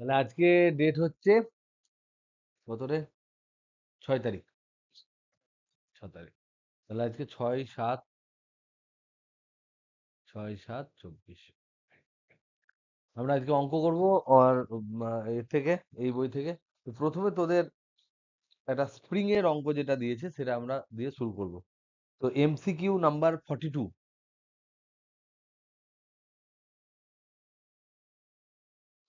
তাহলে আজকে ডেট হচ্ছে কত রে? 6 তারিখ। 6 তারিখ। তাহলে আজকে 6/7/24। আমরা আজকে অঙ্ক করবো। আর এর থেকে, এই বই থেকে। তো প্রথমে তোদের একটা স্প্রিং এর অঙ্ক যেটা দিয়েছে সেটা আমরা দিয়ে শুরু করব। তো এমসিকিউ নাম্বার 42।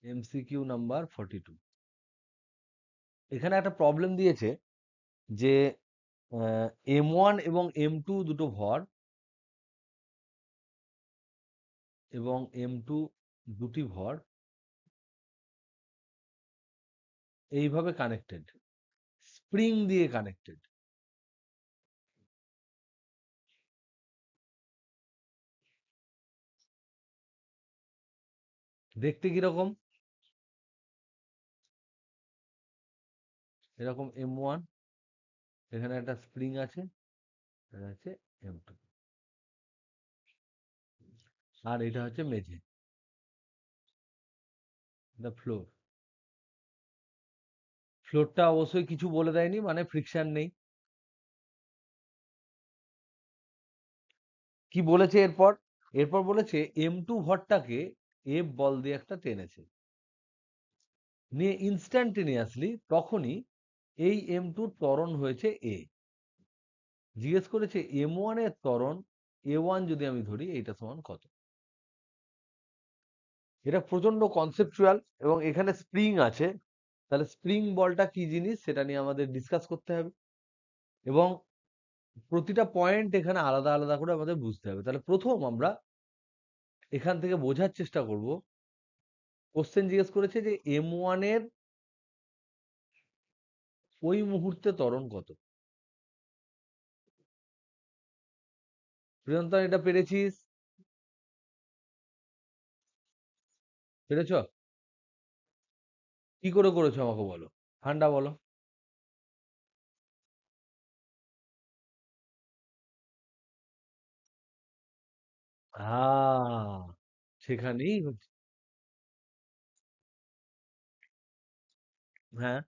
MCQ number 42। এখানে একটা প্রবলেম দিয়েছে যে M1 এবং M2 দুটো ভর এবং M2 দুটি ভর এইভাবে কানেক্টেড, স্প্রিং দিয়ে কানেক্টেড। দেখতে কিরকম? এরকম M1, এখানে একটা স্প্রিং আছে, এটা হচ্ছে M2, আর এটা হচ্ছে মেঝে, এটা ফ্লোর। ফ্লোরটা অবশ্যই কিছু বলে দেয়নি, মানে ফ্রিকশন নেই। কি বলেছে এরপর? এরপর বলেছে M2 ভরটাকে F বল দিয়ে একটা টেনেছে, নিয়ে ইনস্ট্যান্টেনিয়াসলি তখনই এই M2 ত্বরণ হয়েছে A। জিজ্ঞেস করেছে M1 এর ত্বরণ A1 যদি আমি ধরি, এইটা সমান কত? এটা প্রচন্ড কনসেপচুয়াল এবং এখানে স্প্রিং আছে। তাহলে স্প্রিং বলটা কি জিনিস সেটা নিয়ে আমাদের ডিসকাস করতে হবে, এবং প্রতিটা পয়েন্ট এখানে আলাদা আলাদা করে আমাদের বুঝতে হবে। তাহলে প্রথম আমরা এখান থেকে বোঝার চেষ্টা করব। কোশ্চেন জিজ্ঞেস করেছে যে M1 এর ওই মুহূর্তে ত্বরণ কত। প্রিয়ন্তন, এটা পেরেছিস? পেরেছ? কি করে করেছো আমাকে বলো, ঠান্ডা বলো। সেখানেই হচ্ছে। হ্যাঁ,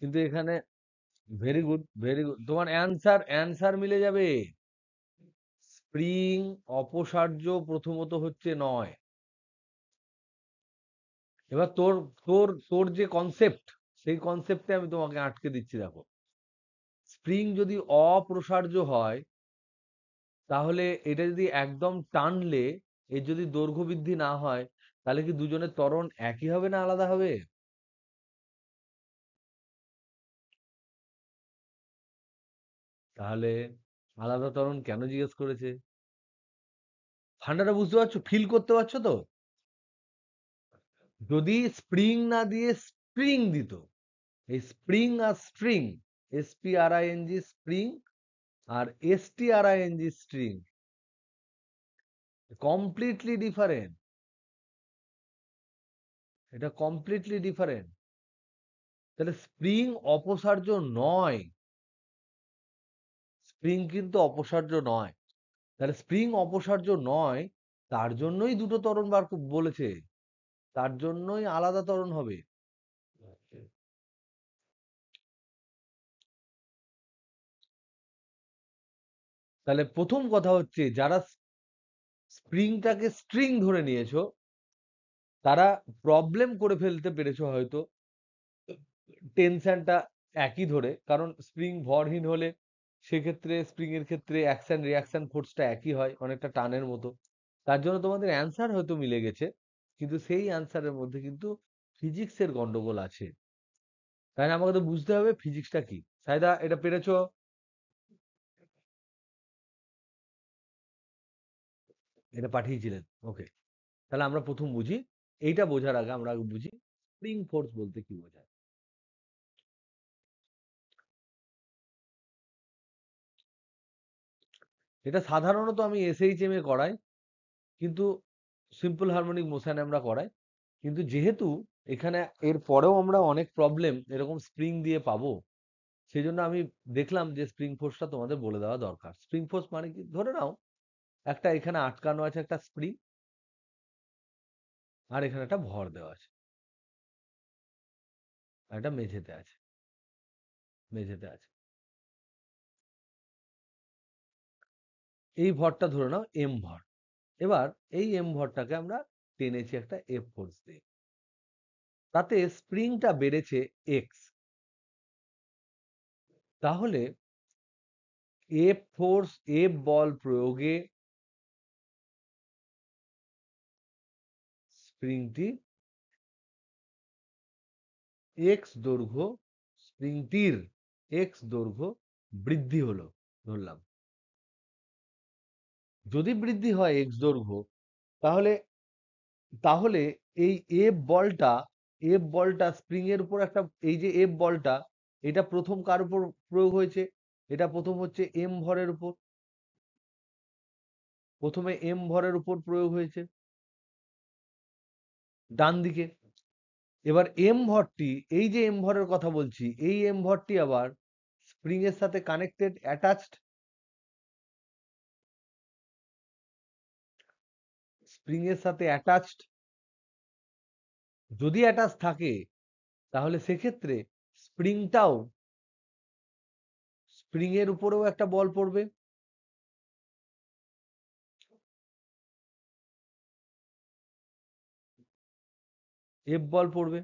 কিন্তু এখানে ভেরি গুড, ভেরি গুড, তোমার অ্যান্সার অ্যান্সার মিলে যাবে। স্প্রিং অপসার্য প্রথমত হচ্ছে নয়। এবার তোর তোর তোর যে কনসেপ্ট, সেই কনসেপ্টে আমি তোমাকে আটকে দিচ্ছি। দেখো, স্প্রিং যদি অপ্রসার্য হয়, তাহলে এটা যদি একদম টানলে এর যদি দৈর্ঘ্য বৃদ্ধি না হয়, তাহলে কি দুজনের ত্বরণ একই হবে না আলাদা হবে? তাহলে আলাদা ত্বরণ কেন জিজ্ঞেস করেছে? ঠান্ডাটা বুঝতে পারছো, ফিল করতে পারছো তো? যদি স্প্রিং না দিয়ে স্প্রিং দিত, এই স্প্রিং আর স্ট্রিং, SPRING স্প্রিং আর STRING স্ট্রিং, কমপ্লিটলি ডিফারেন্ট। এটা কমপ্লিটলি ডিফারেন্ট। তাহলে স্প্রিং অপসার্য নয়, স্প্রিং কিন্তু অপসার্য নয়। তাহলে স্প্রিং অপসার্য নয়, তার জন্যই দুটো ত্বরণ বলেছে, তার জন্যই আলাদা ত্বরণ হবে। তাহলে প্রথম কথা হচ্ছে, যারা স্প্রিংটাকে স্ট্রিং ধরে নিয়েছো, তারা প্রবলেম করে ফেলতে পেরেছো হয়তো টেনশনটা একই ধরে। কারণ স্প্রিং ভরহীন হলে সেক্ষেত্রে স্প্রিং এর ক্ষেত্রে অ্যাকশন রিয়াকশন ফোর্সটা একই হয়, অনেকটা টানের মতো। তার জন্য তোমাদের অ্যান্সার হয়তো মিলে গেছে, কিন্তু সেই অ্যান্সারের মধ্যে কিন্তু ফিজিক্সের গন্ডগোল আছে। তাই না? আমাকে তো বুঝতে হবে ফিজিক্সটা কি। সাইদা, এটা পেরেছো? এটা পাঠিয়েছিলেন, ওকে। তাহলে আমরা প্রথম বুঝি, এইটা বোঝার আগে আমরা আগে বুঝি স্প্রিং ফোর্স বলতে কি বোঝায়। এটা সাধারণত আমি SHM এ করাই, কিন্তু সিম্পল হারমোনিক মোশনে আমরা করাই। কিন্তু যেহেতু এখানে এর পরেও আমরা অনেক প্রবলেম এরকম স্প্রিং দিয়ে পাবো, সেই জন্য আমি দেখলাম যে স্প্রিং ফোর্সটা তোমাদের বলে দেওয়া দরকার। স্প্রিং ফোর্স মানে কি, ধরে নাও একটা এখানে আটকানো আছে একটা স্প্রিং, আর এখানে একটা ভর দেওয়া আছে, আর একটা মেঝেতে আছে, মেঝেতে আছে। এই ভরটা ধরে নাও এম ভর। এবার এই এম ভরটাকে আমরা টেনেছি একটা এফ ফোর্স দিয়ে, তাতে স্প্রিংটা বেড়েছে এক্স। তাহলে এফ ফোর্স, এফ বল প্রয়োগে স্প্রিংটি এক্স দৈর্ঘ্য, স্প্রিংটির এক্স দৈর্ঘ্য বৃদ্ধি হলো ধরলাম। যদি বৃদ্ধি হয় এক্স দৈর্ঘ্য, তাহলে তাহলে এই এফ বলটা স্প্রিং এর উপর একটা, এই যে এফ বলটা, এটা প্রথম কার উপর প্রয়োগ হয়েছে? এটা প্রথম হচ্ছে এম ভরের উপর, প্রথমে এম ভরের উপর প্রয়োগ হয়েছে ডান দিকে। এবার এম ভরটি, এই যে এম ভরের কথা বলছি, এই এম ভরটি আবার স্প্রিং এর সাথে কানেক্টেড, অ্যাটাচড। স্প্রিং এর সাথে অ্যাটাচড, যদি অ্যাটাচ থাকে তাহলে সেক্ষেত্রে স্প্রিংটাও, স্প্রিং এর উপরেও একটা বল পড়বে, এফ বল পড়বে।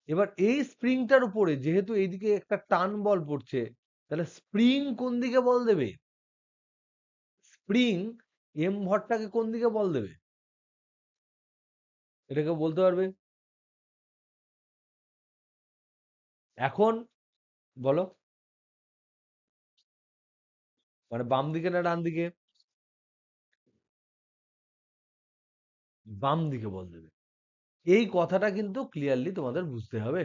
এবার এই স্প্রিংটার উপরে যেহেতু এইদিকে একটা টান বল পড়ছে, তাহলে স্প্রিং কোন দিকে বল দেবে? স্প্রিং এম ভরটাকে কোন দিকে বল দেবে? এটাকে বলতে পারবে? এখন বলো, মানে বাম দিকে না ডান দিকে? বাম দিকে বল দেবে। এই কথাটা কিন্তু ক্লিয়ারলি তোমাদের বুঝতে হবে।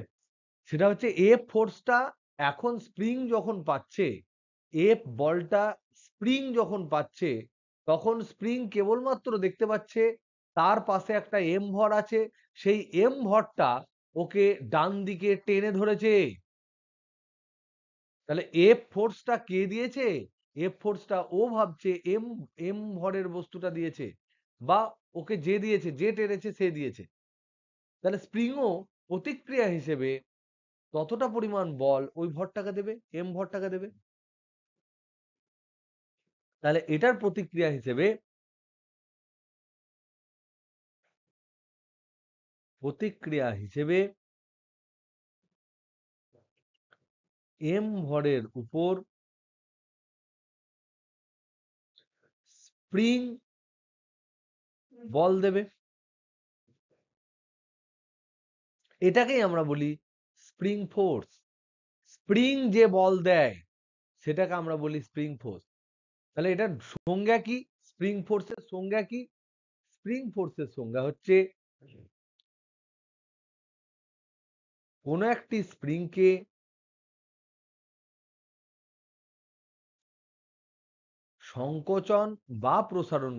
সেটা হচ্ছে এফ ফোর্সটা এখন স্প্রিং যখন পাচ্ছে, এফ বলটা স্প্রিং যখন পাচ্ছে, তখন স্প্রিং কেবলমাত্র দেখতে পাচ্ছে তার পাশে একটা এম ভর আছে, সেই এম ভরটা ওকে ডান দিকে টেনে ধরেছে। তাহলে এফ ফোর্সটা কে দিয়েছে? এফ ফোর্সটা ও ভাবছে এম এম ভরের বস্তুটা দিয়েছে, বা ওকে যে দিয়েছে, যে টেনেছে সে দিয়েছে। তাহলে স্প্রিংও প্রতিক্রিয়া হিসেবে ততটা পরিমাণ বল ওই ভরটাকে দেবে, এম ভরটাকে দেবে। তাহলে এটার প্রতিক্রিয়া হিসেবে, প্রতিক্রিয়া হিসেবে এম ভরের উপর স্প্রিং বল দেবে। এটাকেই আমরা বলি স্প্রিং ফোর্স। স্প্রিং যে বল দেয় সেটাকে আমরা বলি স্প্রিং ফোর্স। তাহলে এটার সংজ্ঞা কি? স্প্রিং ফোর্সের সংজ্ঞা কি? স্প্রিং ফোর্সের সংজ্ঞা হচ্ছে কোন একটি স্প্রিংকে সংকোচন বা প্রসারণ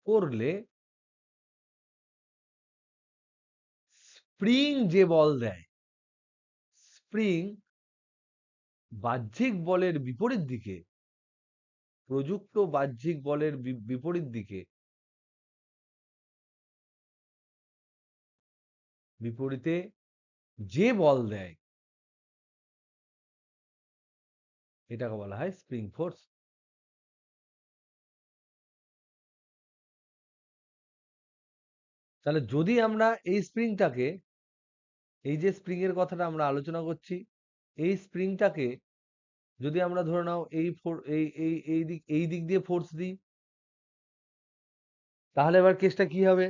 করলে স্প্রিং যে বল দেয়, স্প্রিং বাহ্যিক বলের বিপরীত দিকে, প্রযুক্ত বাহ্যিক বলের বিপরীত দিকে, বিপরীতে যে বল দেয়, এটাকে বলা হয় স্প্রিং ফোর্স। তাহলে যদি আমরা এই স্প্রিংটাকে, এই যে স্প্রিং এর কথাটা আমরা আলোচনা করছি, এই স্প্রিংটাকে যদি আমরা ধরে নাও এই দিক দিয়ে ফোর্স দিই, তাহলে এবার কেসটা কি হবে?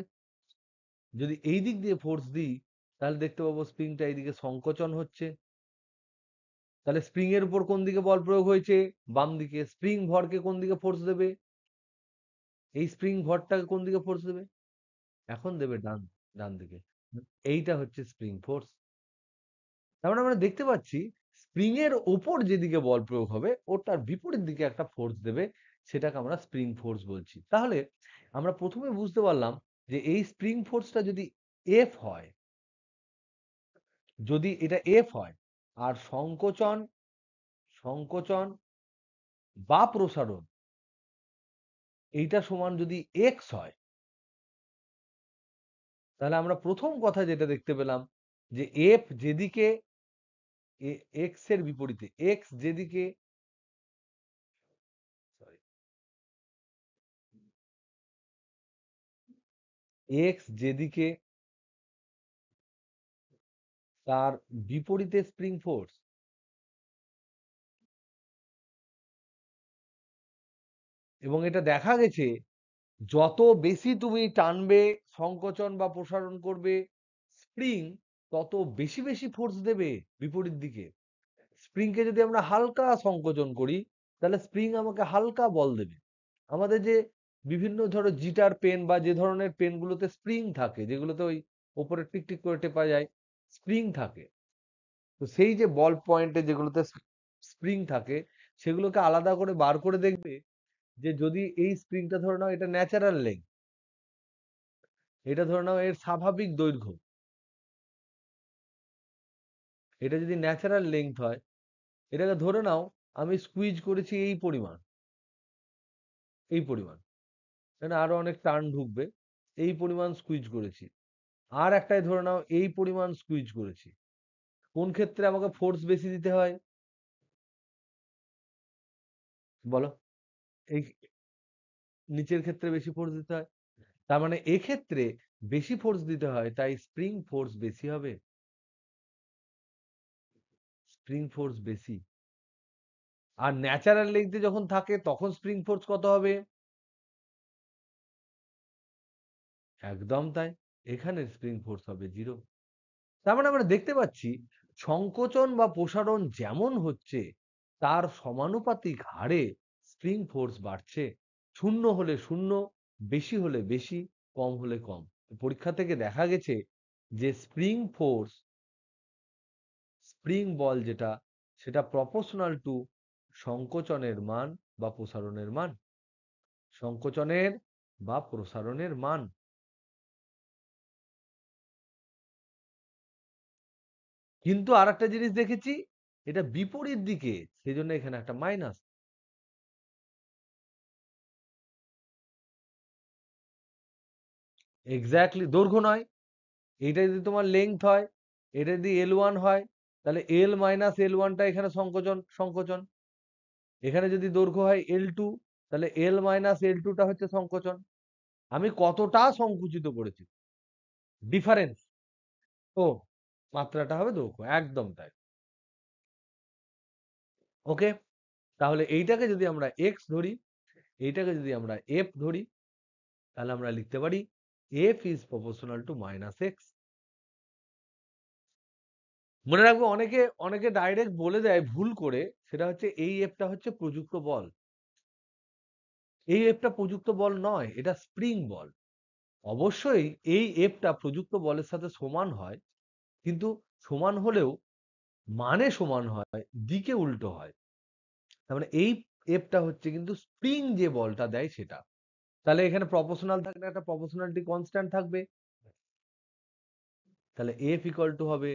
যদি এই দিক দিয়ে ফোর্স দিই, তাহলে দেখতে পাবো স্প্রিংটা এইদিকে সংকোচন হচ্ছে। তাহলে স্প্রিং এর উপর কোন দিকে বল প্রয়োগ হয়েছে? বাম দিকে। স্প্রিং ভরকে কোন দিকে ফোর্স দেবে? এই স্প্রিং ভরটাকে কোন দিকে ফোর্স দেবে? এখন দেবে ডান, ডান দিকে। এইটা হচ্ছে স্প্রিং ফোর্স। তার মানে আমরা দেখতে পাচ্ছি স্প্রিং এর ওপর যেদিকে বল প্রয়োগ হবে ওর তার বিপরীত দিকে একটা ফোর্স দেবে, সেটাকে আমরা স্প্রিং ফোর্স বলছি। তাহলে আমরা প্রথমে বুঝতে পারলাম যে এই স্প্রিং ফোর্সটা যদি এফ হয়, যদি এটা এফ হয়, আর সংকোচন সংকোচন বা প্রসারণ এইটা সমান যদি এক্স হয়, তাহলে আমরা প্রথম কথা যেটা দেখতে পেলাম যে এফ যেদিকে এক্স এর বিপরীতে, এক্স যেদিকে সরি এক্স যেদিকে তার বিপরীতে স্প্রিং ফোর্স, এবং এটা দেখা গেছে যত বেশি তুমি টানবে, সংকোচন বা প্রসারণ করবে স্প্রিং, তত বেশি বেশি ফোর্স দেবে বিপরীত দিকে। স্প্রিংকে যদি আমরা হালকা সংকোচন করি, তাহলে স্প্রিং আমাকে হালকা বল দেবে। আমাদের যে বিভিন্ন ধরো জিটার পেন বা যে ধরনের পেনগুলোতে স্প্রিং থাকে, যেগুলোতে ওই ওপরে টিকটিক করে টেপা যায়, স্প্রিং থাকে, তো সেই যে বল পয়েন্টে যেগুলোতে স্প্রিং থাকে, সেগুলোকে আলাদা করে বার করে দেখবে যে যদি এই স্প্রিংটা ধরে নাও এটা ন্যাচারাল লেন্থ, এটা ধরে নাও এর স্বাভাবিক দৈর্ঘ্য, এটা যদি ন্যাচারাল লেন্থ হয়, এটাকে ধরে নাও আমি স্কুইজ করেছি এই পরিমাণ, এই পরিমাণ, এখানে আরো অনেক টার্ন ঢুকবে, এই পরিমাণ স্কুইজ করেছি, আর একটাই ধরে নাও এই পরিমাণ স্কুইজ করেছি। কোন ক্ষেত্রে আমাকে ফোর্স বেশি দিতে হয় বলো? এই নিচের ক্ষেত্রে বেশি ফোর্স দিতে হয়। তার মানে এক্ষেত্রে বেশি ফোর্স দিতে হয়, তাই স্প্রিং ফোর্স বেশি হবে, স্প্রিং ফোর্স বেশি। আর ন্যাচারাল লেন্থে যখন থাকে তখন স্প্রিং ফোর্স কত হবে? একদম তাই, এখানে স্প্রিং ফোর্স হবে 0। তার মানে আমরা দেখতে পাচ্ছি সংকোচন বা প্রসারণ যেমন হচ্ছে, তার সমানুপাতিক হারে স্প্রিং ফোর্স বাড়ছে। শূন্য হলে শূন্য, বেশি হলে বেশি, কম হলে কম। পরীক্ষা থেকে দেখা গেছে যে স্প্রিং বল যেটা, সেটা প্রপোর্শনাল টু সংকোচনের মান বা প্রসারণের মান, সংকোচনের বা প্রসারণের মান। কিন্তু আর একটা জিনিস দেখেছি, এটা বিপরীত দিকে, সেই জন্য এখানে একটা মাইনাস। এক্স্যাক্টলি, দৈর্ঘ্য নয়, এইটা যদি তোমার লেংথ হয়, এটা যদি L1 হয়, তাহলে L মাইনাস L1টা এখানে সংকোচন, সংকোচন। এখানে যদি দৈর্ঘ্য হয় L2, তাহলে L মাইনাস L2টা হচ্ছে সংকোচন। আমি কতটা সংকুচিত করেছি, ডিফারেন্স। ও, মাত্রাটা হবে দৈর্ঘ্য, একদম তাই। ওকে, তাহলে এইটাকে যদি আমরা এক্স ধরি, এইটাকে যদি আমরা এফ ধরি, তাহলে আমরা লিখতে পারি F is proportional to minus x. মনে রাখবো, অনেকে অনেকে ডাইরেক্ট বলে দেয় ভুল করে, সেটা হচ্ছে এই এফটা হচ্ছে প্রযুক্ত বল। এই এফটা প্রযুক্ত বল নয়, এটা স্প্রিং বল। অবশ্যই এই এফটা প্রযুক্ত বলের সাথে সমান হয়, কিন্তু সমান হলেও মানে সমান হয়, দিকে উল্টো হয়। তার মানে এই এফটা হচ্ছে কিন্তু স্প্রিং যে বলটা দেয় সেটা। তাহলে এখানে প্রপোর্শনাল থাকলে একটা প্রপোর্শনালিটি কনস্ট্যান্ট থাকবে, তাহলে এফ ইকুয়াল টু হবে,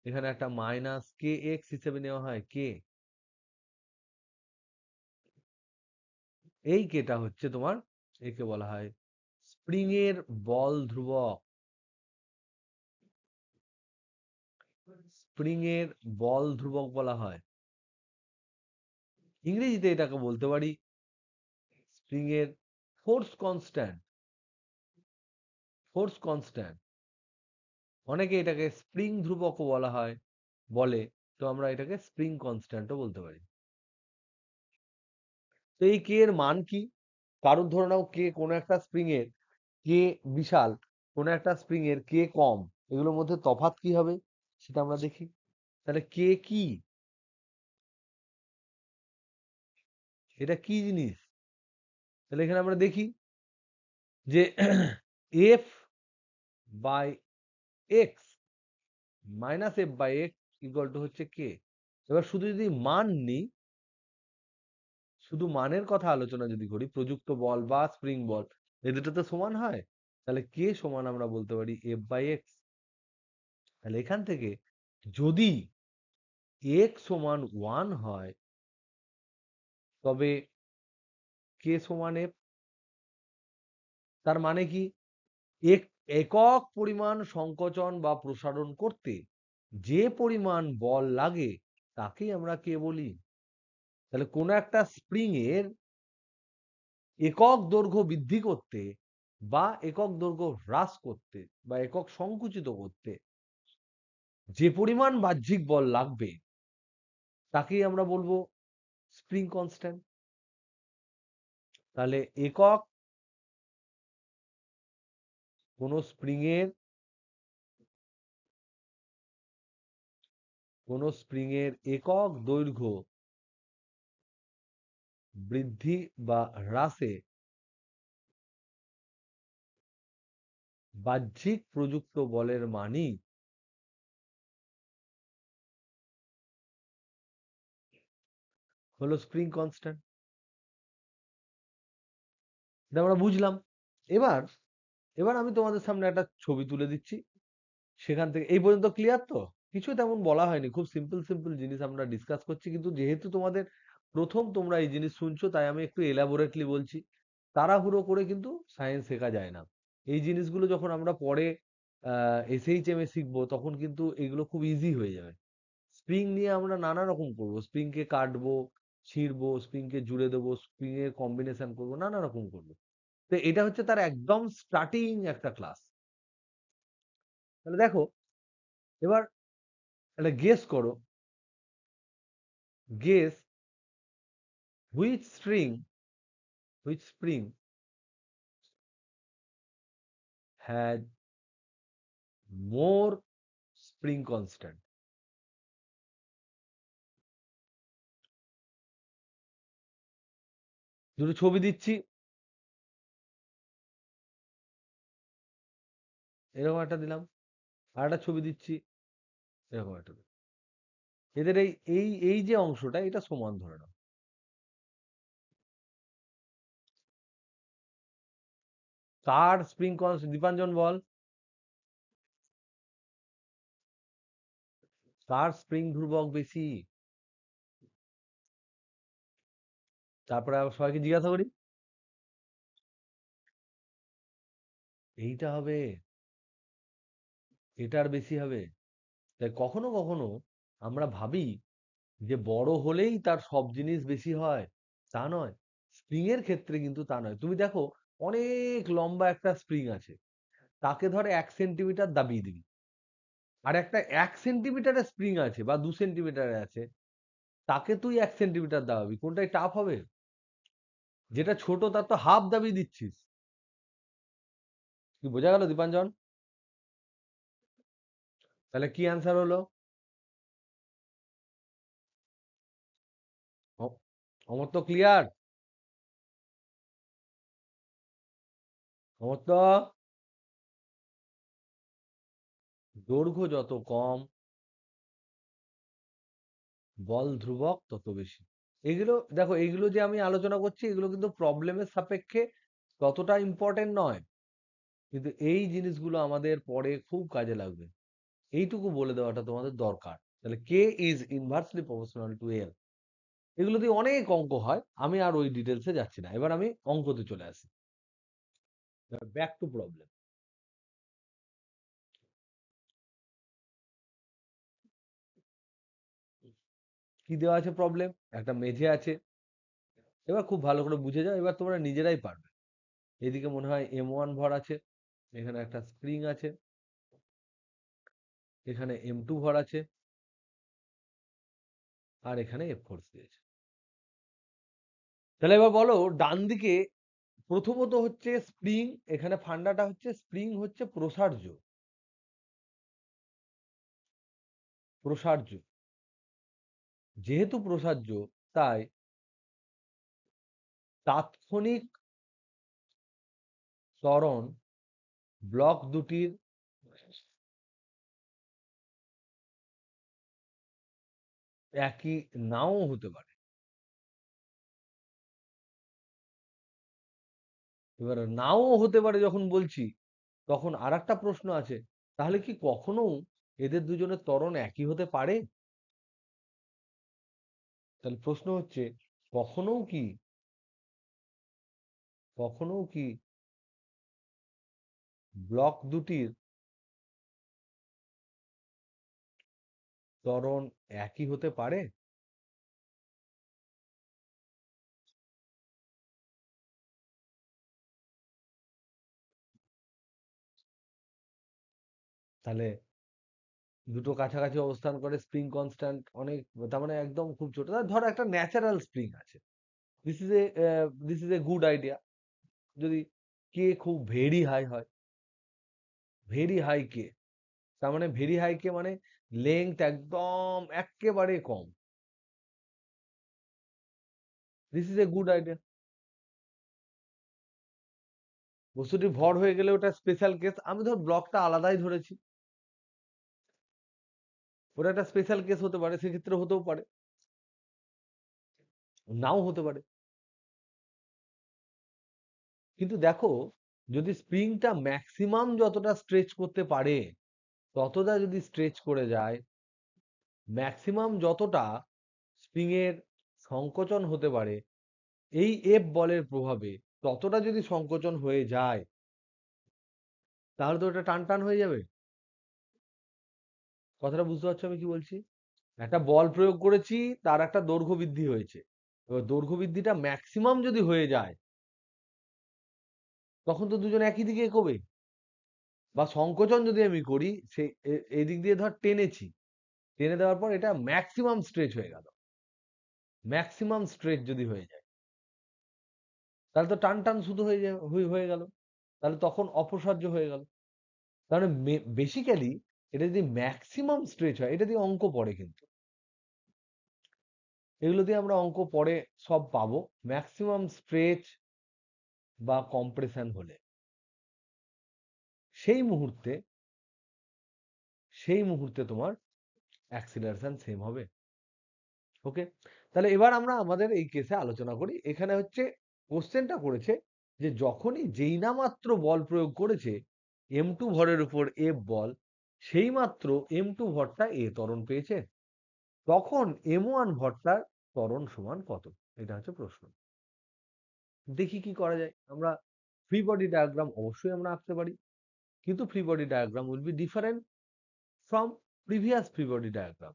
এখানে একটা মাইনাস কে এক্স হিসেবে নেওয়া হয়, কে, এই কেটা হচ্ছে তোমার, একে বলা হয় স্প্রিং এর বল ধ্রুবক, স্প্রিং এর বল ধ্রুবক বলা হয়। ইংরেজিতে এটাকে বলতে পারি স্প্রিং এর ফোর্স কনস্ট্যান্ট, ফোর্স কনস্ট্যান্ট। অনেকে এটাকে স্প্রিং ধ্রুবকও বলা হয়, বলে, তো আমরা এটাকে স্প্রিং কনস্ট্যান্টও বলতে পারি। তো এই কে এর মান কি? কারোর ধরে নাও কে, কোনো একটা স্প্রিং এর কে বিশাল, কোনো একটা স্প্রিং এর কে কম, এগুলোর মধ্যে তফাৎ কি হবে সেটা আমরা দেখি। তাহলে কে কি, এটা কি জিনিস? তাহলে এখানে আমরা দেখি যে f by x minus f by x equal to হচ্ছে কে। এবার শুধু যদি মান নিই, শুধু মানের কথা আলোচনা যদি করি, প্রযুক্ত বল বা স্প্রিং বল এই দুটো তো সমান হয়, তাহলে কে সমান আমরা বলতে পারি এফ বাই এক্স। তাহলে এখান থেকে যদি x সমান 1 হয় তবে k সমান f। তার মানে কি, একক পরিমাণ সংকোচন বা প্রসারণ করতে যে পরিমাণ বল লাগে তাকেই আমরা কে বলি। তাহলে কোন একটা স্প্রিং এর একক দৈর্ঘ্য বৃদ্ধি করতে বা একক দৈর্ঘ্য হ্রাস করতে বা একক সংকুচিত করতে যে পরিমাণ বাহ্যিক বল লাগবে তাকেই আমরা বলবো স্প্রিং কনস্ট্যান্ট। তাহলে একক কোন স্প্রিং এর একক দৈর্ঘ্য বৃদ্ধি বা হ্রাসে বাহ্যিক প্রযুক্ত বলের মানই হলো স্প্রিং কনস্ট্যান্ট। এটা আমরা বুঝলাম। এবার এবার আমি তোমাদের সামনে একটা ছবি তুলে দিচ্ছি, সেখান থেকে এই পর্যন্ত ক্লিয়ার তো? কিছু তেমন বলা হয়নি, খুব সিম্পল সিম্পল জিনিস আমরা ডিসকাস করছি, কিন্তু যেহেতু তোমাদের প্রথম তোমরা এই জিনিস শুনছো তাই আমি একটু এলাবোরেটলি বলছি। তাড়াহুড়ো করে কিন্তু সায়েন্স শেখা যায় না। এই জিনিসগুলো যখন আমরা পরে এসএইচএম এ শিখবো তখন কিন্তু এগুলো খুব ইজি হয়ে যাবে। স্প্রিং নিয়ে আমরা নানা রকম করবো, স্প্রিং কে কাটবো, ছিঁড়বো, স্প্রিং কে জুড়ে দেবো, স্প্রিং এর কম্বিনেশন করবো, নানা রকম করবো। তো এটা হচ্ছে তার একদম স্টার্টিং একটা ক্লাস। তাহলে দেখো, এবার একটা গেস করো, guess which spring has more spring constant. দুটো ছবি দিচ্ছি, এরকম একটা দিলাম, আর একটা ছবি দিচ্ছি, এরকম একটা দিলাম। এদের এই এই এই যে অংশটা এটা সমান ধরে নাও। কার স্প্রিং কনস্ট্যান্ট, দীপাঞ্জন বল, কার স্প্রিং ধ্রুবক বেশি? তারপরে আবার সবাইকে জিজ্ঞাসা করি, এইটা হবে, এটার বেশি হবে। তাই কখনো কখনো আমরা ভাবি যে বড় হলেই তার সব জিনিস বেশি হয়, তা নয়। স্প্রিং এর ক্ষেত্রে কিন্তু তা নয়। তুমি দেখো, অনেক লম্বা একটা স্প্রিং আছে, তাকে ধরে 1 সেন্টিমিটার দাবিয়ে দিবি, আর একটা 1 সেন্টিমিটারের স্প্রিং আছে বা 2 সেন্টিমিটারের আছে, তাকে তুই 1 সেন্টিমিটার দাবাবি, কোনটাই টাফ হবে? যেটা ছোট তার তো হাফ দাবিয়ে দিচ্ছিস। কি বোঝা গেল দীপাঞ্জন? তাহলে কি অ্যান্সার হলো? অমর তো ক্লিয়ার? অমর তো, দৈর্ঘ্য যত কম বল ধ্রুবক তত বেশি। এগুলো দেখো, এগুলো যে আমি আলোচনা করছি এগুলো কিন্তু প্রবলেমের সাপেক্ষে ততটা ইম্পর্টেন্ট নয়, কিন্তু এই জিনিসগুলো আমাদের পরে খুব কাজে লাগবে। এইটুকু বলে দেওয়াটা তোমাদের দরকার। তাহলে K is inversely proportional to এল। এগুলো দিয়ে অনেক অঙ্ক হয়, আমি আর ওই ডিটেলসে যাচ্ছি না। এবার আমি অঙ্কতে চলে আসি, ব্যাক টু প্রবলেম। কি দেওয়া আছে প্রবলেম? একটা মেঝে আছে। এবার খুব ভালো করে বুঝে যাও, এবার তোমরা নিজেরাই পারবে। এদিকে মনে হয় M1 ভর আছে, এখানে একটা স্প্রিং আছে, এখানে M2 ভর আছে, আর এখানে F ফোর্স দিয়েছে। তাহলে এবার বলো, ডান দিকে প্রথমত হচ্ছে স্প্রিং, এখানে ফান্ডাটা হচ্ছে স্প্রিং হচ্ছে প্রসার্য, প্রসার্য যেহেতু প্রসার্য, তাই তাৎক্ষণিক ত্বরণ ব্লক দুটির একই নাও হতে পারে। এবার নাও হতে পারে যখন বলছি, তখন আর একটা প্রশ্ন আছে, তাহলে কি কখনো এদের দুজনের ত্বরণ একই হতে পারে? তাহলে প্রশ্ন হচ্ছে, কখনো কি কখনো কি ব্লক দুটির ত্বরণ একই হতে পারে? তাহলে দুটো কাছাকাছি অবস্থান করে, স্প্রিং কনস্ট্যান্ট অনেক, তার মানে একদম খুব ছোট, ধরো একটা ন্যাচারাল স্প্রিং আছে, this is a good idea. যদি কে খুব ভেরি হাই হয়, ভেরি হাই কে, তার মানে ভেরি হাই কে মানে লেংথ একদম একেবারে কম, this is a good idea. বস্তুটি ভর হয়ে গেলে ওটা স্পেশাল কেস, আমি ধর ব্লকটা আলাদাই ধরেছি, ওটা একটা স্পেশাল কেস হতে পারে, সেক্ষেত্রে হতেও পারে, নাও হতে পারে। কিন্তু দেখো, যদি স্প্রিংটা ম্যাক্সিমাম যতটা স্ট্রেচ করতে পারে ততটা যদি স্ট্রেচ করে যায়, ম্যাক্সিমাম যতটা স্প্রিং এর সংকোচন হতে পারে এই এফ বলের প্রভাবে, ততটা যদি সংকোচন হয়ে যায়, তাহলে তো ওটা টান টান হয়ে যাবে। কথাটা বুঝতে পারছো আমি কি বলছি? একটা বল প্রয়োগ করেছি, তার একটা দৈর্ঘ্য বৃদ্ধি হয়েছে, এবার দৈর্ঘ্য বৃদ্ধিটা ম্যাক্সিমাম যদি হয়ে যায়, তখন তো দুজন একই দিকে এগোবে। বা সংকোচন যদি আমি করি, সে এদিক দিয়ে ধর টেনেছি, টেনে দেওয়ার পর এটা ম্যাক্সিমাম স্ট্রেচ হয়ে গেল, ম্যাক্সিমাম স্ট্রেচ যদি হয়ে যায়, তাহলে তো টান টান শুধু হয়ে গেল, তাহলে তখন অপসার্য হয়ে গেল। তাহলে বেসিক্যালি এটা যদি ম্যাক্সিমাম স্ট্রেচ হয়, এটা দিয়ে অঙ্ক পড়ে, কিন্তু এগুলো দিয়ে আমরা অঙ্ক পড়ে সব পাবো। ম্যাক্সিমাম স্ট্রেচ বা কম্প্রেশন হলে সেই মুহূর্তে তোমার অ্যাক্সিলারেশন সেম হবে। ওকে, তাহলে এবার আমরা আমাদের এই কেসে আলোচনা করি। এখানে হচ্ছে কোশ্চেনটা করেছে যে যখনই যেই না মাত্র বল প্রয়োগ করেছে m2 ভরের উপর f বল, সেই মাত্র m2 ভরটা a ত্বরণ পেয়েছে, তখন m1 ভরটার ত্বরণ সমান কত? এটা হচ্ছে প্রশ্ন। দেখি কি করা যায়। আমরা ফ্রি বডি ডায়াগ্রাম অবশ্যই আমরা আঁকতে পারি, কিন্তু free body diagram will be different from previous free body diagram.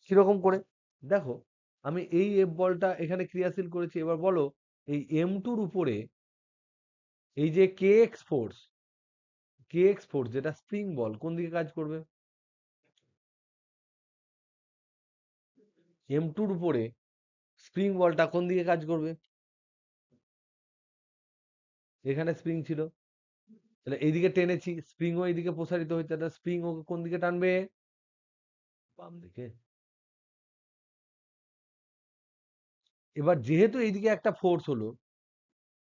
কিরকম করে? দেখো, আমি এই এফ বলটা এখানে ক্রিয়াশীল করেছি, এবার বলো এই m2 র উপরে এই যে কে এক্স ফোর্স যেটা স্প্রিং বল, কোন দিকে কাজ করবে? m2 র উপরে স্প্রিং বলটা কোন দিকে কাজ করবে? এখানে স্প্রিং ছিল, তাহলে এইদিকে টেনেছি, স্প্রিংও এইদিকে প্রসারিত হচ্ছে, তাহলে স্প্রিং ওকে কোন দিকে টানবে? বাম দিকে। এবার যেহেতু এইদিকে একটা ফোর্স হলো,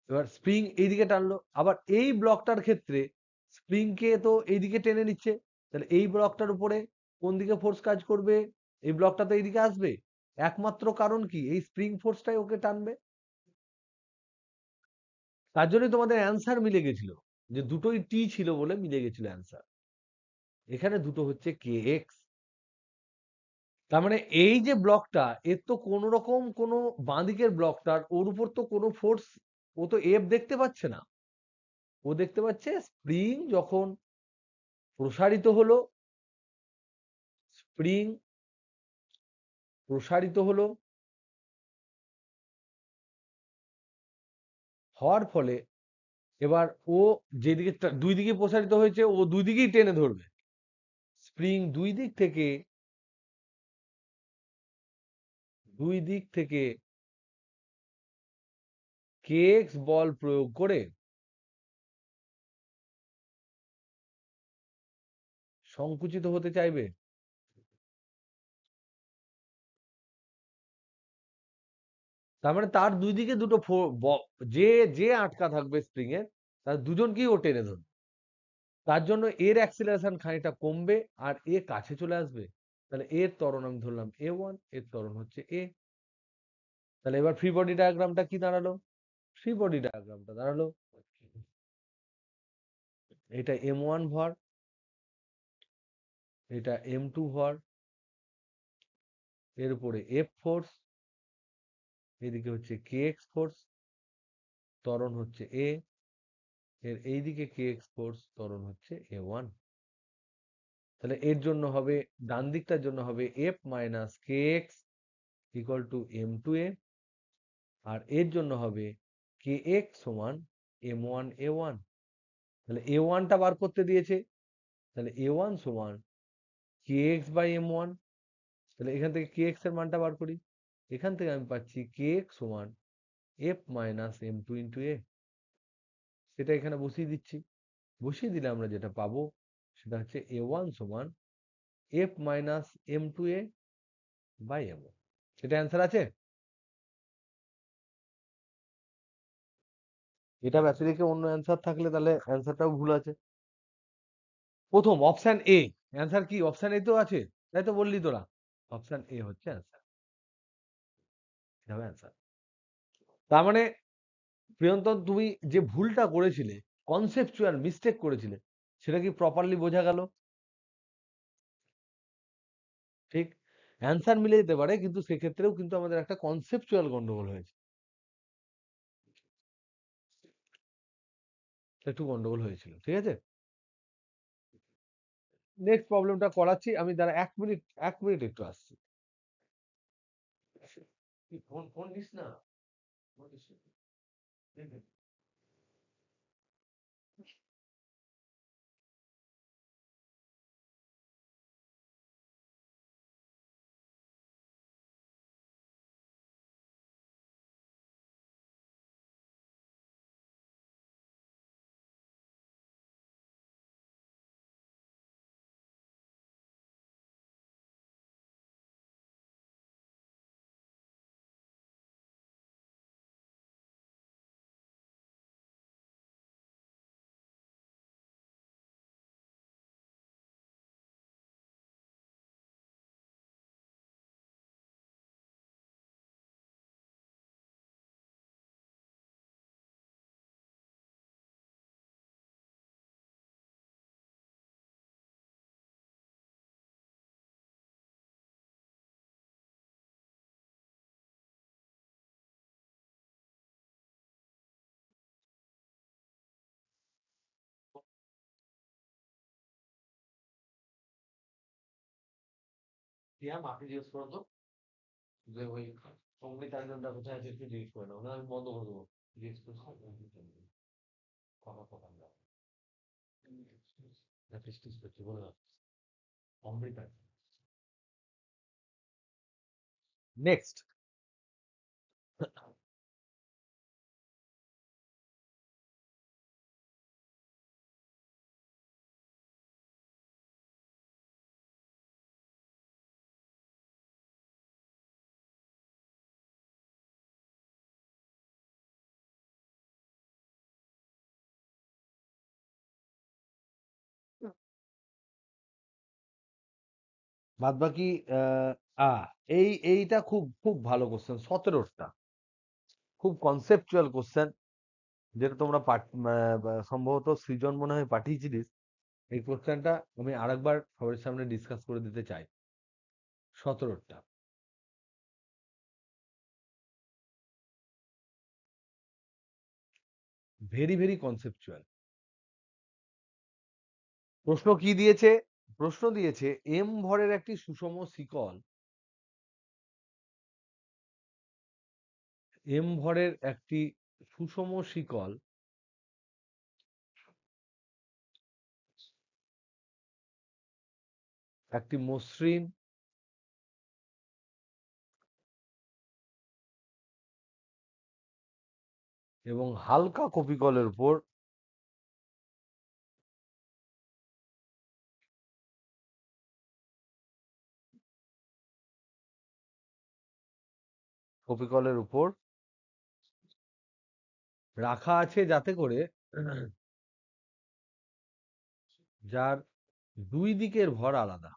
এবার স্প্রিং এইদিকে টানলো, আবার এই ব্লকটার ক্ষেত্রে স্প্রিং কে তো এইদিকে টেনে নিচ্ছে, তাহলে এই ব্লকটার উপরে কোন দিকে ফোর্স কাজ করবে? এই ব্লকটা তো এইদিকে আসবে, একমাত্র কারণ কি এই স্প্রিং ফোর্সটাই ওকে টানবে। তার জন্যই তোমাদের অ্যান্সার মিলে গেছিল, যে দুটোই টি ছিল বলে মিলে গেছিল অ্যান্সার। এখানে দুটো হচ্ছে কে এক্স। তার মানে এই যে ব্লকটা, এর তো কোন রকম কোনো বাঁদিকের ব্লকটার ওর উপর তো কোনো ফোর্স, ও তো এফ দেখতে পাচ্ছে না, ও দেখতে পাচ্ছে স্প্রিং যখন প্রসারিত হলো, স্প্রিং প্রসারিত হলো, হওয়ার ফলে এবার ও যেদিকে দুই দিকে প্রসারিত হয়েছে, ও দুই দিকেই টেনে ধরবে, স্প্রিং দুই দিক থেকে কে এক্স বল প্রয়োগ করে সংকুচিত হতে চাইবে। তার মানে তার দুই দিকে দুটো যে যে আটকা থাকবে স্প্রিং এর, তার দুজনকেই ও টেনে ধরবে, তার জন্য এর অ্যাক্সিলারেশন খানিকটা কমবে আর এ কাছে চলে আসবে। তাহলে এর ত্বরণ আমি ধরলাম a1, এর ত্বরণ হচ্ছে a। তাহলে এবার ফ্রি বডি ডায়াগ্রামটা কি দাঁড়ালো? ফ্রি বডি ডায়াগ্রামটা দাঁড়ালো, এটা m1 ভর, এটা M2 ভর, এর উপরে F ফোর্স, এদিকে হচ্ছে kx ফোর্স, ত্বরণ হচ্ছে A, এর এইদিকে kx ফোর্স, ত্বরণ হচ্ছে A1। তাহলে এর জন্য হবে, ডান দিকটার জন্য হবে F minus kx equal to M2A, আর এর জন্য হবে kx সমান M1 A1। তাহলে A1 টা বার করতে দিয়েছে, তাহলে A1 সমান kx বাই M1। তাহলে এখান থেকে kx এর মানটা বার করি, এখান থেকে আমি পাচ্ছি kx সমান F minus M2 into A। সেটা এখানে বসিয়ে দিচ্ছি, বসিয়ে দিলে আমরা যেটা পাবো সেটা হচ্ছে A1 সমান F minus M2A by M1। এটা অ্যান্সার আছে? এটা ব্যতিরেকে অন্য অ্যান্সার থাকলে তাহলে অ্যান্সারটাও ভুল আছে। প্রথম অপশন এ, অ্যান্সার কি? অপশন এ তো আছে, তাই তো বললি তোরা। অপশন এ হচ্ছে অ্যান্সার, এটা হবে অ্যান্সার। তার মানে প্রিয়ন্তন, তুমি যে ভুলটা করেছিলে, কনসেপচুয়াল মিস্টেক করেছিলে, সেটা কি প্রপারলি বোঝা গেল? ঠিক, অ্যান্সার মিলে যেতে পারে, কিন্তু সেক্ষেত্রেও কিন্তু আমাদের একটা কনসেপচুয়াল গন্ডগোল হয়েছে, একটু গন্ডগোল হয়েছিল। ঠিক আছে, নেক্সট প্রবলেমটা করাচ্ছি আমি, দাঁড়া 1 মিনিট, 1 মিনিট একটু আসছি। ফোন ফোন দিস না, ফোন দিস না। টিয়া, মাকে জিজ্ঞেস করো তো যে ওই সঙ্গীত আয়োজনটা কোথায় আছে, একটু জিজ্ঞেস করে নাও, না আমি বন্ধ করে দেবো। জিজ্ঞেস করছি কথা কথা প্রেস্টিজ করছি, বলে দাও অমৃতা। নেক্সট, বাদ বাকি এইটা খুব খুব ভালো কোশ্চেন, 17টা খুব কনসেপচুয়াল কোশ্চেন, যেটা তোমরা সম্ভবত সৃজন মনে হয় পাঠিয়েছিলিস। এই কোশ্চেনটা আমি আরেকবার সবার সামনে ডিসকাস করে দিতে চাই। 17টা ভেরি ভেরি কনসেপচুয়াল। প্রশ্ন কি দিয়েছে? প্রশ্ন দিয়েছে এম ভরের একটি সুষম শিকল, এম ভরের একটি সুষম শিকল একটি মসৃণ এবং হালকা কপিকলের উপর কপিকলের উপর রাখা আছে, যাতে করে যার দুই দিকের ভর আলাদা,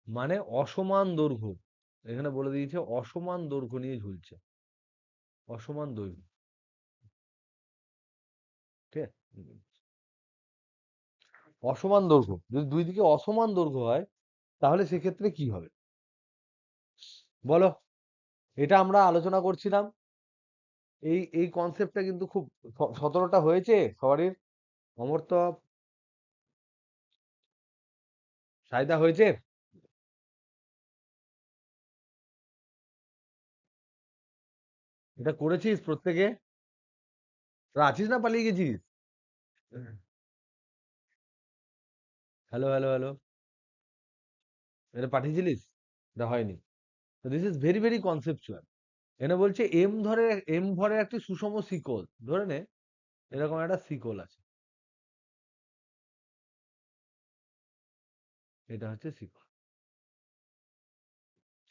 মানে অসমান দৈর্ঘ্য। এখানে বলে দিয়েছে অসমান দৈর্ঘ্য নিয়ে ঝুলছে, অসমান দৈর্ঘ্য। ঠিক আছে? অসমান দৈর্ঘ্য, যদি দুই দিকে অসমান দৈর্ঘ্য হয় তাহলে সেক্ষেত্রে কি হবে বলো? এটা আমরা আলোচনা করছিলাম। এই এই কনসেপ্টটা কিন্তু খুব 17টা হয়েছে সবারই। অমর্ত্য, সাইদা হয়েছে? এটা করেছিস প্রত্যেকে? তোরা আছিস না পালিয়ে গেছিস? হ্যালো হ্যালো হ্যালো, এটা পাঠিয়েছিলিস? এটা হয়নি। This is very very conceptual. এনে বলছে এম ভরের একটি সুষম শিকল ধরে নে, এরকম একটা শিকল আছে, এটা হচ্ছে শিকল,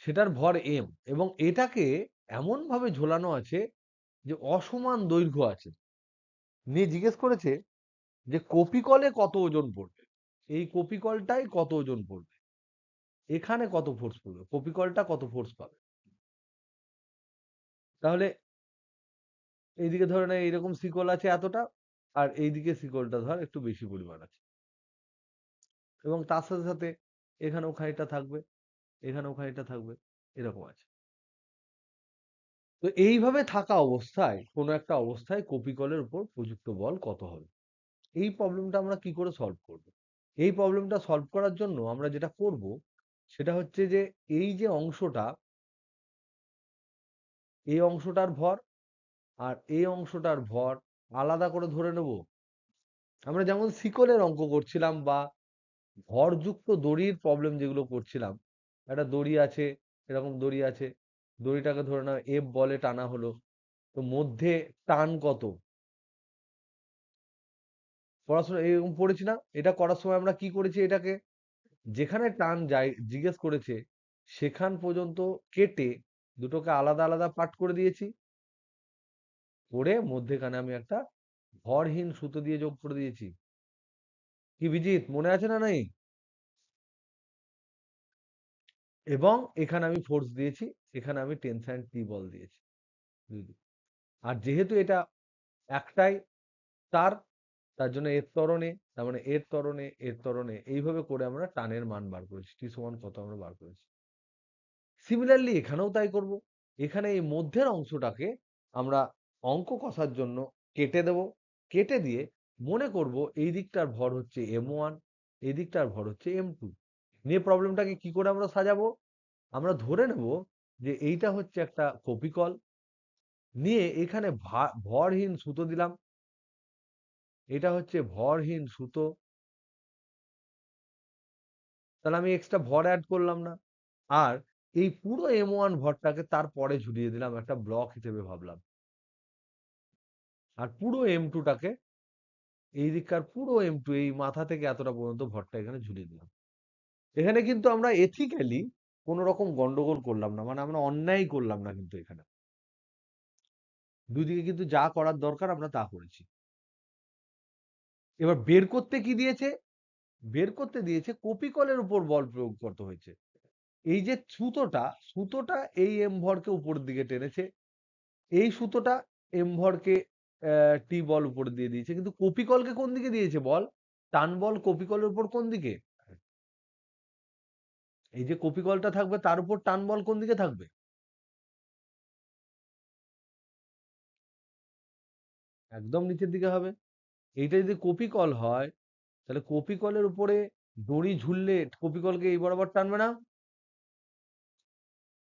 সেটার ভর এম, এবং এটাকে এমন ভাবে ঝোলানো আছে যে অসমান দৈর্ঘ্য আছে। নিয়ে জিজ্ঞেস করেছে যে কপিকলে কত ওজন পড়বে, এই কপিকলটাই কত ওজন পড়বে, এখানে কত ফোর্স পড়বে, কপিকলটা কত ফোর্স পাবে। তাহলে এইদিকে ধরে না এইরকম শিকল আছে এতটা, আর এইদিকে শিকলটা ধর একটু বেশি পরিমাণ আছে, এবং তার সাথে সাথে এখানেও খানিকটা থাকবে, এখানেও খানিকটা থাকবে, এরকম আছে। তো এইভাবে থাকা অবস্থায় কোনো একটা অবস্থায় কপিকলের উপর প্রযুক্ত বল কত হবে, এই প্রবলেমটা আমরা কি করে সলভ করব? এই প্রবলেমটা সলভ করার জন্য আমরা যেটা করব সেটা হচ্ছে যে এই যে অংশটা, এই অংশটার ভর আর এই অংশটার ভর আলাদা করে ধরে নেব। আমরা যেমন শিকলের অঙ্ক করছিলাম বা ভরযুক্ত দড়ির প্রবলেম যেগুলো করছিলাম, একটা দড়ি আছে, এরকম দড়ি আছে, দড়িটাকে ধরে নাও এফ বলে টানা হলো, তো মধ্যে টান কত, পড়াশোনা এরকম পড়েছি না? এটা করার সময় আমরা কি করেছি, এটাকে যেখানে টান যায় জিজ্ঞেস করেছে সেখান পর্যন্ত কেটে দুটোকে আলাদা আলাদা পার্ট করে দিয়েছি, করে মধ্যেখানে আমি একটা ভরহীন সুতো দিয়ে যোগ করে দিয়েছি। কি বিজিত, মনে আছে না নাই? এবং এখানে আমি ফোর্স দিয়েছি, এখানে আমি টেনশন টি বল দিয়েছি। আর যেহেতু এটা একটাই তার, তার জন্য এর ত্বরণে, তার মানে এর ত্বরণে এর ত্বরণে এইভাবে করে আমরা টানের মান বার করেছি, টি সমান কত আমরা বার করেছি। সিমিলারলি এখানেও তাই করব। এখানে এই মধ্যের অংশটাকে আমরা অঙ্ক কষার জন্য কেটে দেব, কেটে দিয়ে মনে করব এই দিকটার ভর হচ্ছে m1, এই দিকটার ভর হচ্ছে m2। নিয়ে প্রবলেমটাকে কি করে আমরা সাজাবো, আমরা ধরে নেব যে এইটা হচ্ছে একটা কপিকল, নিয়ে এখানে ভরহীন সুতো দিলাম, এটা হচ্ছে ভরহীন সুতো, তাহলে আমি এক্সট্রা ভর অ্যাড করলাম না। আর এই পুরো m1 ভরটাকে তারপরে ঝুলিয়ে দিলাম, একটা ব্লক হিসেবে ভাবলাম। আর পুরো m2টাকে, এই দিককার পুরো m2 এই মাথা থেকে এতটা পর্যন্ত ভরটা এখানে ঝুলিয়ে দিলাম। এখানে কিন্তু আমরা এথিক্যালি কোন রকম গন্ডগোল করলাম না, মানে আমরা অন্যায় করলাম না কিন্তু এখানে, দুদিকে কিন্তু যা করার দরকার আমরা তা করেছি। এবার বের করতে কি দিয়েছে, বের করতে দিয়েছে কপিকলের উপর বল প্রয়োগ করতে হয়েছে। এই যে সুতোটা, সুতোটা এই এম ভরকে উপরের দিকে টেনেছে, এই সুতোটা এম ভরকে টি বল উপরে দিয়ে দিয়েছে, কিন্তু কপিকলকে কোন দিকে দিয়েছে বল, টান বল কপিকলের উপর কোন দিকে, এই যে কপিকলটা থাকবে তার উপর টান বল কোন দিকে থাকবে, একদম নিচের দিকে হবে। এইটা যদি কপিকল হয় তাহলে কপিকলের উপরে দড়ি ঝুললে কপিকলকে এই বরাবর টানবে না,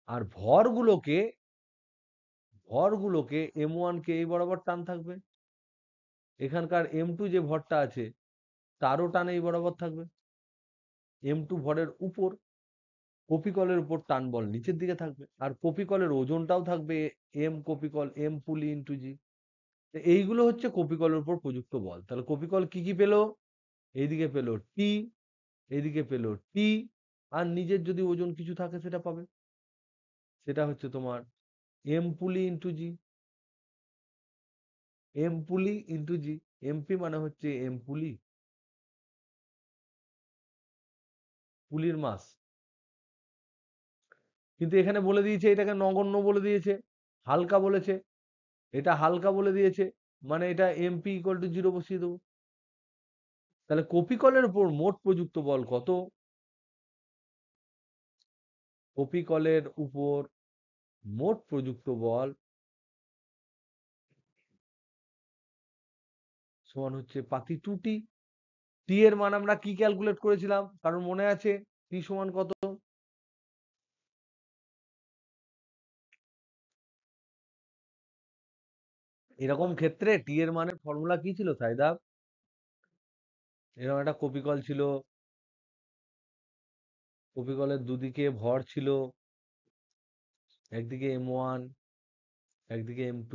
আর ভরগুলোকে m1 কে এই বরাবর টান থাকবে, এখানকার m2 যে ভরটা আছে তারও টান এই বরাবর থাকবে, m2 ভরের উপর কপিকলের উপর টান বল নিচের দিকে থাকবে, আর কপিকলের ওজনটাও থাকবে এম কপিকল এম পুলি ইন্টু জি। এইগুলো হচ্ছে কপিকলের উপর প্রযুক্ত বল। তাহলে কপিকল কি কি পেলো, এইদিকে পেলো টি, এইদিকে পেলো টি, আর নিজের যদি ওজন কিছু থাকে সেটা পাবে, সেটা হচ্ছে তোমার এম পুলি ইন্টু জি, এম পুলি ইন্টু জি, এমপি মানে হচ্ছে এম পুলি, পুলির মাস। কিন্তু এখানে বলে দিয়েছে এটাকে নগণ্য বলে দিয়েছে, হালকা বলেছে, এটা হালকা বলে দিয়েছে, মানে এটা এমপি ইকুয়াল টু 0 বসিয়ে দেবো। তাহলে কপিকলের উপর মোট প্রযুক্ত বল কত? কপিকলের উপর মোট প্রযুক্ত বল সমান হচ্ছে পাতি 2t। টি এর মান আমরা কি ক্যালকুলেট করেছিলাম, কারণ মনে আছে টি সমান কত? এরকম ক্ষেত্রে টি এর মানের ফর্মুলা কি ছিল সাইদা? এরকম একটা কপিকল ছিল, কপিকলের দুদিকে ভর ছিল, একদিকে M1 একদিকে M2।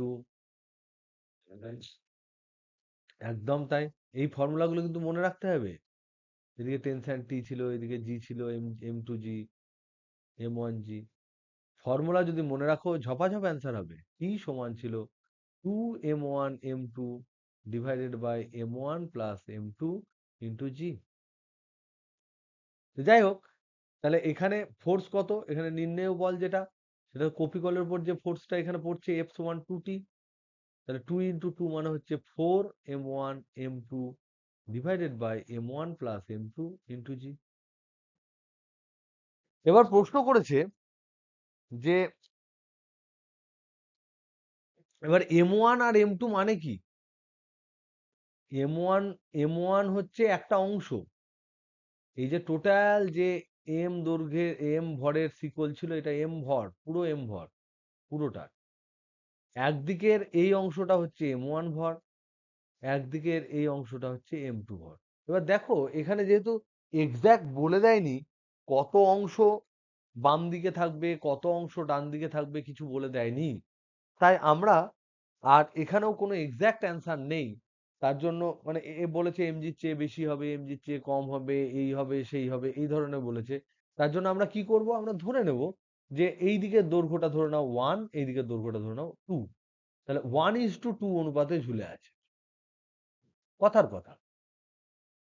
একদম তাই। এই ফর্মুলাগুলো কিন্তু মনে রাখতে হবে। এদিকে টেনশন টি ছিল, এদিকে জি ছিল, M2G M1G। ফর্মুলা যদি মনে রাখো ঝপাঝপ অ্যান্সার হবে। টি সমান ছিল 2m1 m2 divided by m1 plus m2 into g. যাই হোক, তাহলে এখানে ফোর্স কত, এখানে নির্ণেয় বল যেটা, সেটা কপিকলের উপর যে ফোর্সটা এখানে পড়ছে F সমান 2t। তাহলে 2 ইন্টু 2 মানে হচ্ছে 4m1 m2 divided by m1 plus m2 into g. এবার প্রশ্ন করেছে যে এবার M1 আর M2 মানে কি? M1 M1 হচ্ছে একটা অংশ। এই যে টোটাল যে এম দৈর্ঘ্যের এম ভরের শিকল ছিল, এটা এম ভর, পুরো এম ভর পুরোটা। একদিকের এই অংশটা হচ্ছে M1 ভর, একদিকের এই অংশটা হচ্ছে M2 ভর। এবার দেখো এখানে যেহেতু এক্সাক্ট বলে দেয়নি কত অংশ বাম দিকে থাকবে কত অংশ ডান দিকে থাকবে, কিছু বলে দেয়নি, তাই আমরা আর এখানেও কোনো এক্সাক্ট অ্যান্সার নেই। তার জন্য মানে এ বলেছে এমজির চেয়ে বেশি হবে, এমজির চেয়ে কম হবে, এই হবে সেই হবে, এই ধরনের বলেছে। তার জন্য আমরা কি করব, আমরা ধরে নেব যে এই দিকের দৈর্ঘ্যটা ধরে নাও 1, এই দিকের দৈর্ঘ্যটা ধরে নাও 2। তাহলে 1:2 অনুপাতে ঝুলে আছে, কথার কথা।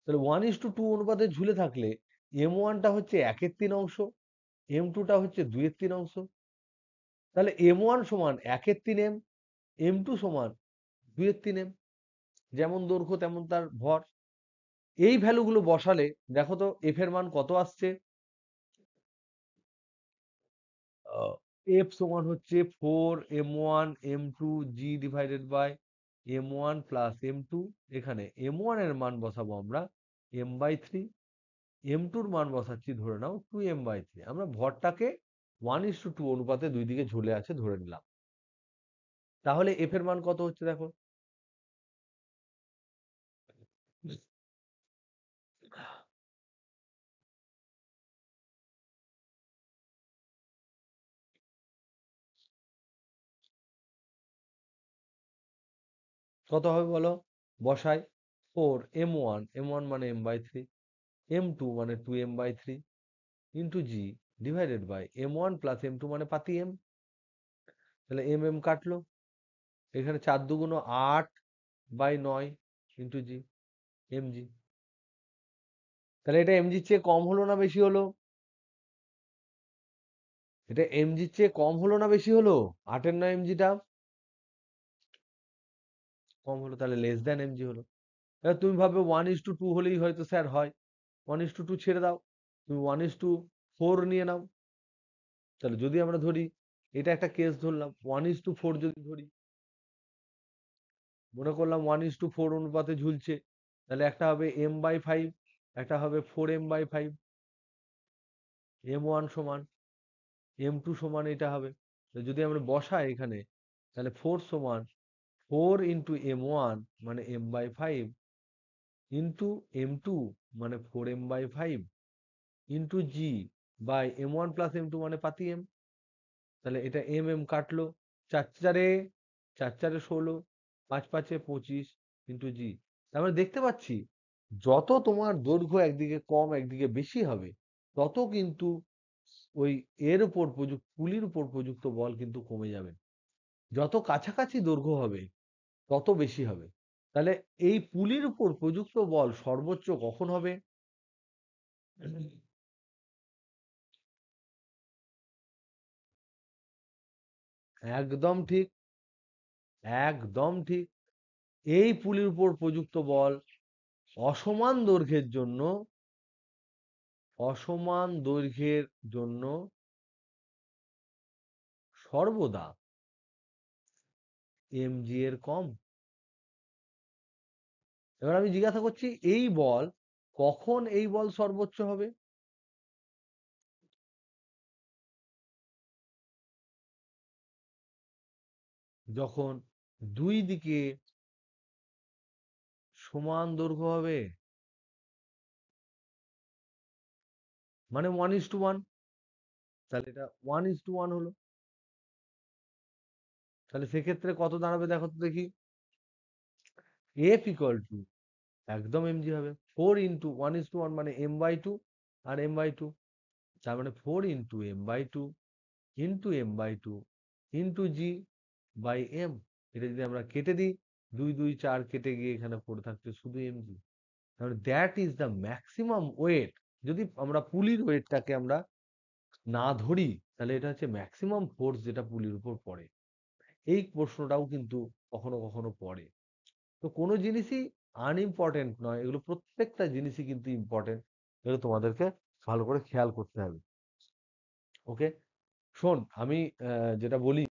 তাহলে 1:2 অনুপাতে ঝুলে থাকলে M1টা হচ্ছে 1/3 অংশ, M2টা হচ্ছে 2/3 অংশ। তাহলে M1 সমান 1/3 m, M2 সমান 2/3 m। যেমন দৈর্ঘ্য তেমন তার ভর। এই ভ্যালুগুলো বসালে দেখো তো এফ এর মান কত আসছে। এফ সমান হচ্ছে 4m1 m2 g divided by m1 plus m2। এখানে m1 এর মান বসাবো আমরা m/3, m2 এর মান বসাচ্ছি ধরে নাও 2m/3। আমরা ভরটাকে 1:2 অনুপাতে দুই দিকে ঝুলে আছে ধরে নিলাম। তাহলে এফ এর মান কত হচ্ছে দেখো। কত হবে বলো, বসাই। 4m1 মানে m/3, m2 মানে 2m/3 into g divided by M1 plus M2 মানে পাতি এম। তাহলে এম এম কাটলো, এখানে 4×2 8/9 ইন্টু জি এমজি। তাহলে এটা এমজির চেয়ে কম হলো না বেশি হলো? এটা এমজির চেয়ে কম হলো না বেশি হলো? 8/9 এমজিটা কম হলো, তাহলে লেস দ্যান এমজি হলো। এবার তুমি ভাববে 1:2 হলেই হয়তো স্যার হয়, 1:2 ছেড়ে দাও, তুমি 1:4 নিয়ে নাও। তাহলে যদি আমরা ধরি, এটা একটা কেস ধরলাম, 1:4 যদি ধরি, মনে করলাম 1:4 অনুপাতে ঝুলছে, তাহলে একটা হবে m/5, একটা হবে 4m/5। M1 সমান M2 সমান এটা হবে। তো যদি আমরা বসাই এখানে, তাহলে 4 সমান 4 ইন্টু M1 মানে m/5 ইন্টু M2 মানে 4m/5 into G by M1 plus M2 মানে পাতি এম। তাহলে এটা এম এম কাটলো, 4×4 4×4 16, 5×5 25 ইন্টু জি। আমরা দেখতে পাচ্ছি যত তোমার দৈর্ঘ্য একদিকে কম একদিকে বেশি হবে, তত কিন্তু ওই এর উপর পুলির উপর প্রযুক্ত বল কিন্তু কমে যাবে। যত কাছাকাছি দৈর্ঘ্য হবে তত বেশি হবে। তাহলে এই পুলির উপর প্রযুক্ত বল সর্বোচ্চ কখন হবে? একদম ঠিক, একদম ঠিক। এই পুলির উপর প্রযুক্ত বল অসমান দৈর্ঘ্যের জন্য সর্বদা mg এর কম। এবার আমি জিজ্ঞাসা করছি কখন এই বল সর্বোচ্চ হবে? যখন দুই দিকে সমান দৈর্ঘ্য হবে, মানে 1:1। তাহলে এটা 1:1 হলো। তাহলে সেক্ষেত্রে কত দাঁড়াবে দেখো তো দেখি। F ইকুয়াল টু একদম mg হবে 4 × 1:1, মানে m/2 আর m/2। তার মানে 4 × m/2 × g/m। এটা যদি আমরা কেটে দিই, 2 2 4 কেটে গিয়ে এখানে পড়ে থাকছে শুধু mg। তাহলে that is the maximum weight. যদি আমরা পুলির ওয়েটটাকে আমরা না ধরি, তাহলে এটা হচ্ছে ম্যাক্সিমাম ফোর্স যেটা পুলির উপর পড়ে। এই প্রশ্নটাও কিন্তু কখনো কখনো পড়ে। তো কোনো জিনিসই আনইম্পর্টেন্ট নয়, এগুলো প্রত্যেকটা জিনিসই কিন্তু ইম্পর্টেন্ট। এগুলো তোমাদেরকে ভালো করে খেয়াল করতে হবে। ওকে, শোন, আমি যেটা বলি